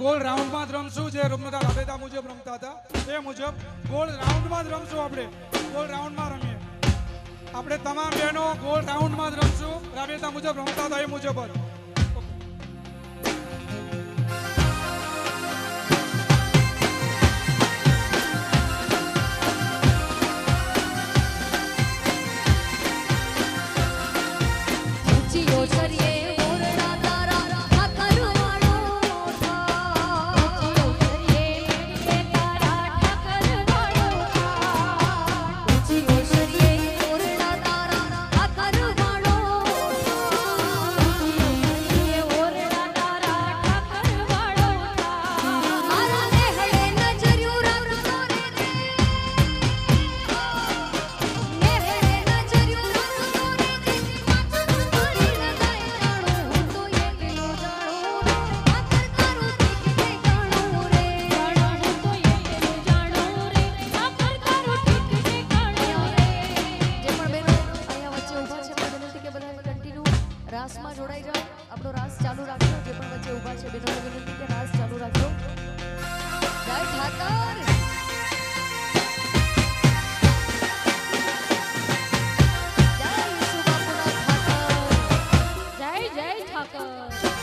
ગોળ રાઉન્ડમાં જ રમશું જે રમતા રાબેતા મુજબ રમતા હતા એ મુજબ ગોળ રાઉન્ડમાં જ રમશું આપણે ગોળ રાઉન્ડમાં રમીએ આપણે તમામ બહેનો ગોળ રાઉન્ડમાં જ રમશું રાબેતા મુજબ રમતા હતા એ મુજબ જ રાસમાં જોડાઈ જાઓ આપણો રાસ ચાલુ રાખજો જે પણ વચ્ચે ઊભા છે બેનોને વિનંતી કે રાસ ચાલુ રાખજો જય ઠાકર જય સુબાપુરા ઠાકર જય જય ઠાકર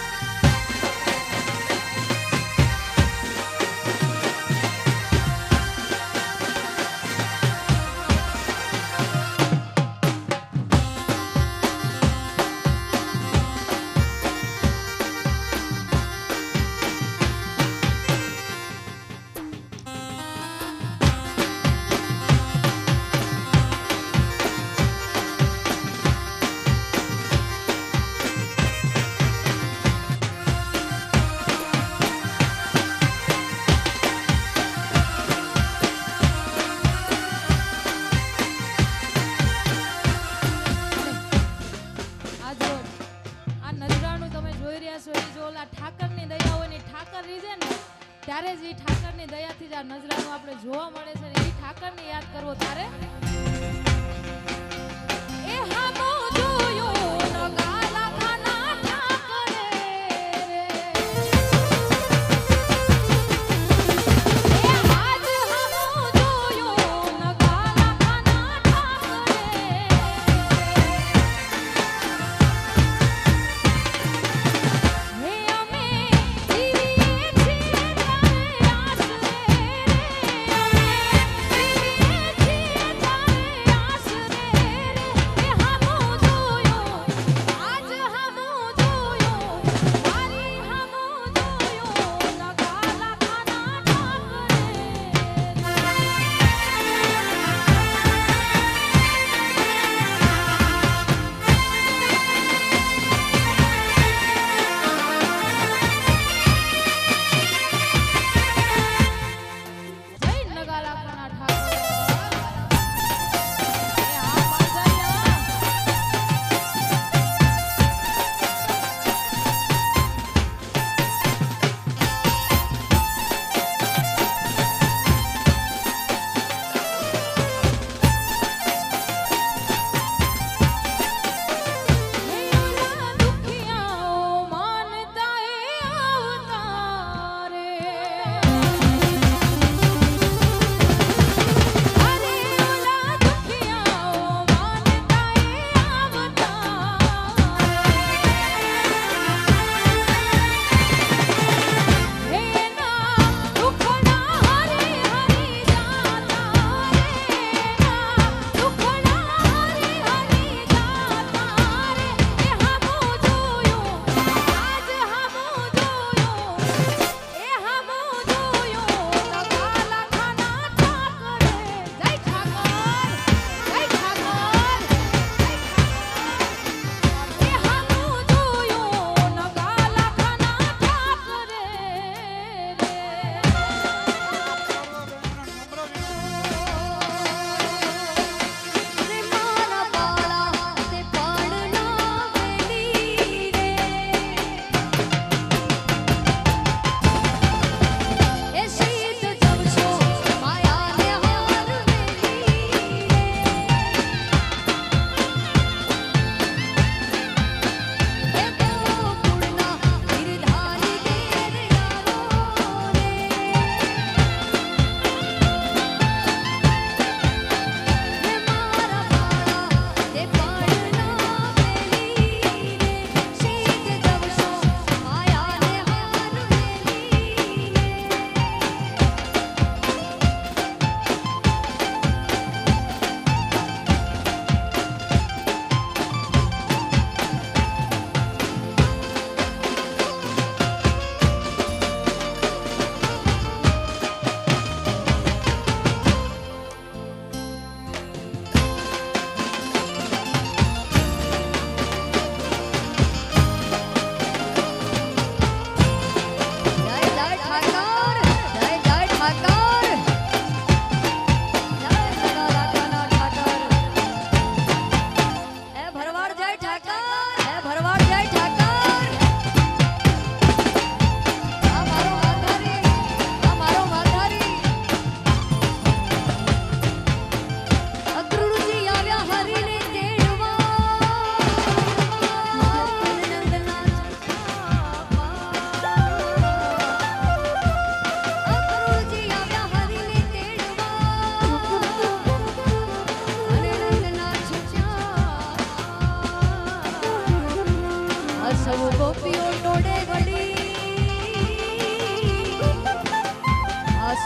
ત્યારે જ ઠાકરની દયાથી જ આ નજરાનું આપણે જોવા મળે છે એ ઠાકરને યાદ કરવો ત્યારે એ હામો જોયો નગાલા ખાના ઠાકરે રે એ આજ હામો જોયો નગાલા ખાના ઠાકરે હે અમે જીવીએ છીએ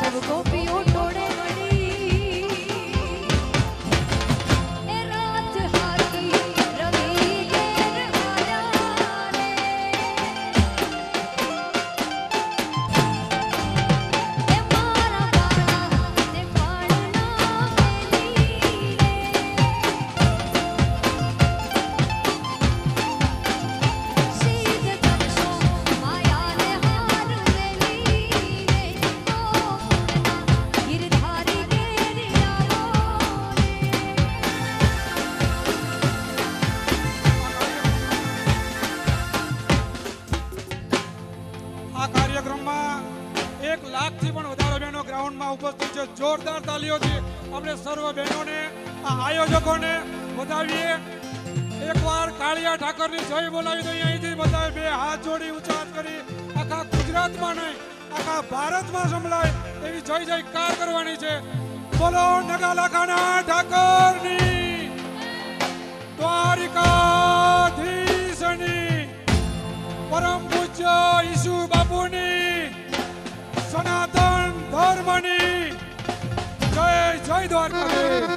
सब गोपियों टोड़े मड़ी ए रात हाकी रवि घेर आया रे ए मारा बाला ने पाड़ना मेली रे સીધ તપસો માયાને હાર મેલી રે ઓ પૂર્ણા ગિરધારી ઘેર આવો આ કાર્યક્રમમાં 1 લાખથી પણ વધારે બહેનો ગ્રાઉન્ડમાં ઉપસ્થિત છે. જોરદાર તાલીઓથી આપણે સર્વ બહેનોને આ આયોજકોને વધાવીએ. એકવાર કાળિયા ઠાકરની જય બોલાવી દઈએ. અહીંથી બધાએ 2 હાથ જોડી ઊંચા હાથ કરી આખા ગુજરાતમાં નહીં આખા ભારતમાં સંભળાય એવી જય જયકાર કરવાની છે. બોલો નગાલાખાના ઠાકરની દ્વારિકાધીશની પરમ પૂજ્ય ઈસુ બાપુની સનાતન ધર્મની જય જય દ્વારકાધીશ.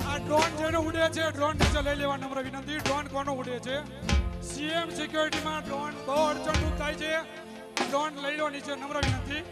આ ડ્રોન જેનો ઉડે છે ડ્રોન નીચે લઈ લેવા નમ્ર વિનંતી. ડ્રોન કોનો ઉડે છે? સીએમ સિક્યોરિટીમાં ડ્રોન બહુ અડચણરૂપ થાય છે. ડ્રોન લઈ લો નીચે નમ્ર વિનંતી.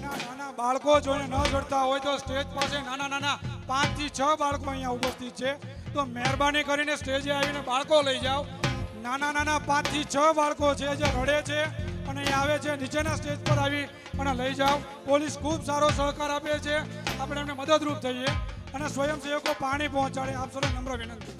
નાના નાના બાળકો જોઈને ન જડતા હોય તો સ્ટેજ પાસે નાના નાના 5 થી 6 બાળકો અહીંયા ઉપસ્થિત છે, તો મહેરબાની કરીને સ્ટેજે આવીને બાળકો લઈ જાઓ. નાના નાના 5 થી 6 બાળકો છે જે રડે છે અને અહીંયા આવે છે, નીચેના સ્ટેજ પર આવી અને લઈ જાઓ. પોલીસ ખૂબ સારો સહકાર આપે છે, આપણે એમને મદદરૂપ થઈએ અને સ્વયંસેવકો પાણી પહોંચાડે. આપ સૌને નમ્ર વિનંતી.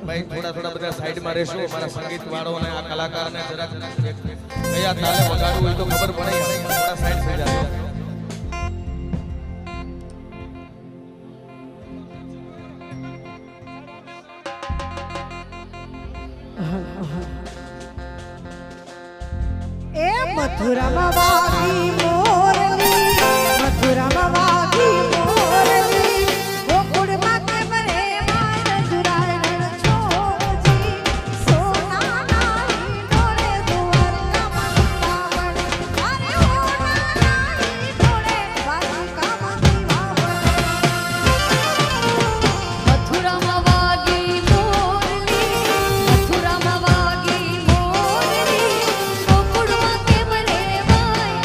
ભાઈ થોડા બધા સાઈડમાં રહેશો. મારા સંગીત વાળોને આ કલાકારને જરાક કયા તાલે વગાડવું હોય તો ખબર પડે. થોડા સાઈડ થઈ જાજો. એ મથુરામાં વાગી મોરલી, મથુરામાં વાગી મોરલી, ગોકુળમાં કેમ રે માય રજુરાય છોજી, સોનાના હિંડોળે દ્વારકામાં વાવડ, અરે સોનાના હિંડોળે દ્વારકામાં વાવડ. મથુરામાં વાગી મોરલી, મથુરામાં વાગી મોરલી, ગોકુળમાં કેમ રેવાય,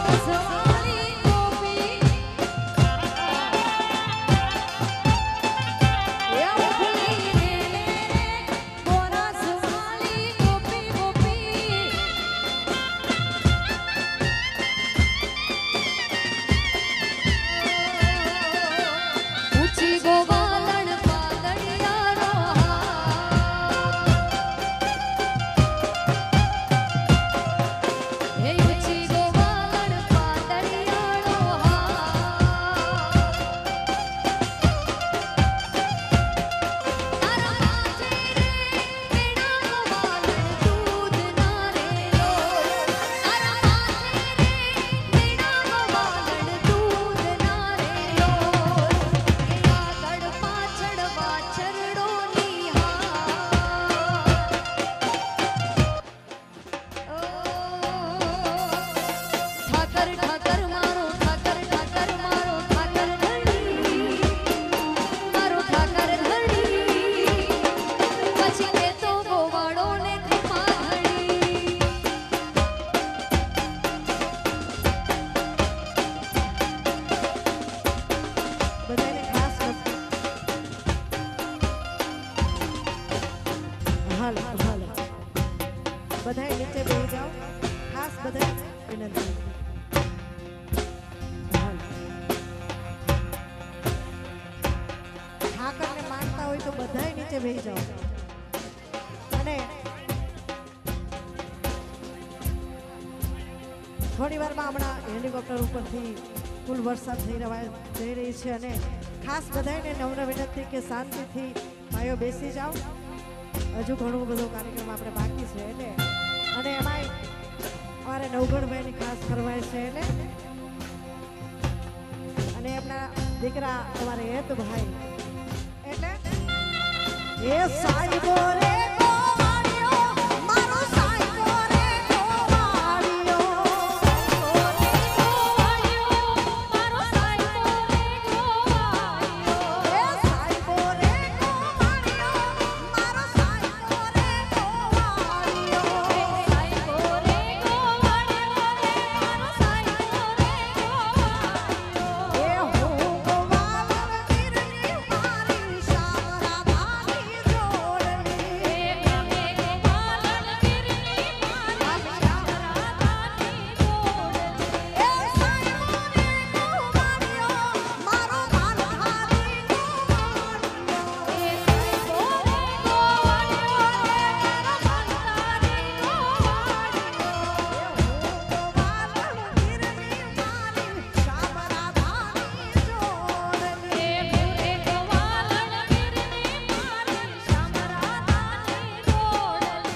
રસવાળી ગોપી એ ઉખલી રે રસવાળી ગોપી ગોપી ઊંચી ગોવાલણ પાતળિયાનો હે ઊંચી ગોવાલણ પાતળિયાનો તારા માથે રે મેણાનો વાલણ દૂધ ના રેલો તારા માથે રે મેણાનો વાલણ દૂધ ના રેલો આગળ પાછળ વાછરડો ઠાકર ઠાકર મારો ઠાકર ઠાકર મારો ઠાકર ધણી મારો ઠાકર ધણી પછી તે તો ગોવાળો ને ખમા ધણી બધાને ખાસ હાલ હાલ બધાય નીચે બેસી જાઓ ખાસ બધાય વિનંતી હાલ ઠાકરને માનતા હોય તો બધાય નીચે બેસી જાઓ અને થોડી વારમાં હમણાં હેલિકોપ્ટર ઉપરથી ફૂલ વરસાદ જઈ રહી છે અને ખાસ બધાને નમ્ર વિનંતી કે શાંતિથી ભાઈઓ બેસી જાઓ હજુ ઘણું બધો કાર્યક્રમ આપણે બાકી છે એટલે અને એમાંય અમારે નવગણભાઈની ખાસ ફરમાઈશ છે એટલે અને એમના દીકરા અમારે હેતભાઈ એટલે એ સાહેબો રે ગોવાળિયો મારો સાહેબો રે ગોવાળિયો મારો સાહેબો રે ગોવાળિયો એ સાહેબો રે ગોવાળિયો મારો સાહેબો રે ગોવાળિયો સાહેબો રે ગોવાળિયો રે મારો સાહેબો રે ગોવાળિયો એ હું ગોવાળણ વીરની મારી શામરાભાની જોડણી એ ગમે ગોવાળણ વીરની મારી શામરાભાની જોડણી એ સાહેબો રે ગોવાળિયો મારો માલધારી ગોવાળિયો એ સાહેબો રે ગોવાળિયો રે મારો માલધારી ગોવાળિયો ગોવાળણ વીરની મારી શામરાભાની જોડણી એ ભૂરે ગોવાળણ વીરની મારી શામરાભાની જોડણી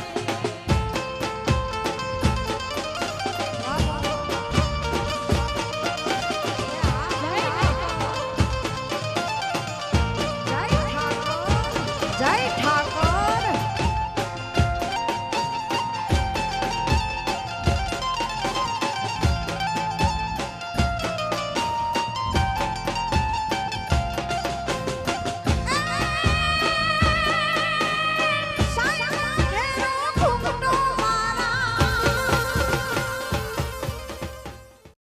જય ઠાકર